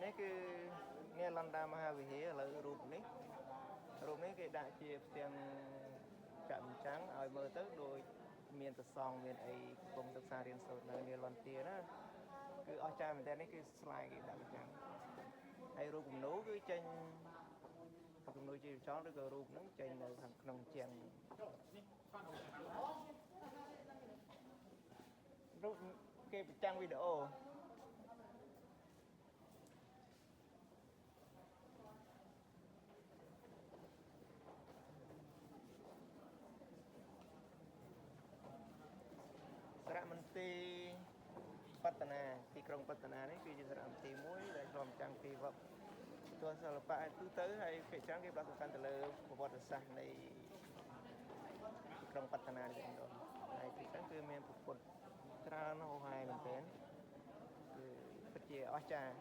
នេះគឺនេះឡនដាមហាវិហារឥឡូវរូបនេះគេដាក់ជាផ្ទាំងចាក់បញ្ចាំងឲ្យមើលទៅដូចមានប្រសងមានអីកំពុងសិក្សារៀនសូត្រនៅនេះឡនទាណាគឺអស្ចារ្យមែនតើនេះគឺស្លាយគេដាក់បញ្ចាំងហើយរូបគំនូគឺចេញគំនូជាចោលឬក៏រូបហ្នឹងចេញនៅខាងក្នុងជាងរូបគេបញ្ចាំងវីដេអូសារមន្ទីរបតនាទីក្រុងបតនានេះគឺជាសារមន្ទីរមួយដែលឆ្លងចាំងពីវប្បធម៌សិល្បៈទូទៅហើយភាគច្រើនគេផ្ដោតសំខាន់ទៅលើប្រវត្តិសាស្ត្រនៃទីក្រុងបតនានេះម្ដងហើយទីហ្នឹងគឺមានពុទ្ធច្រើនហូរហែមែនទែនគឺពិតជាអស្ចារ្យ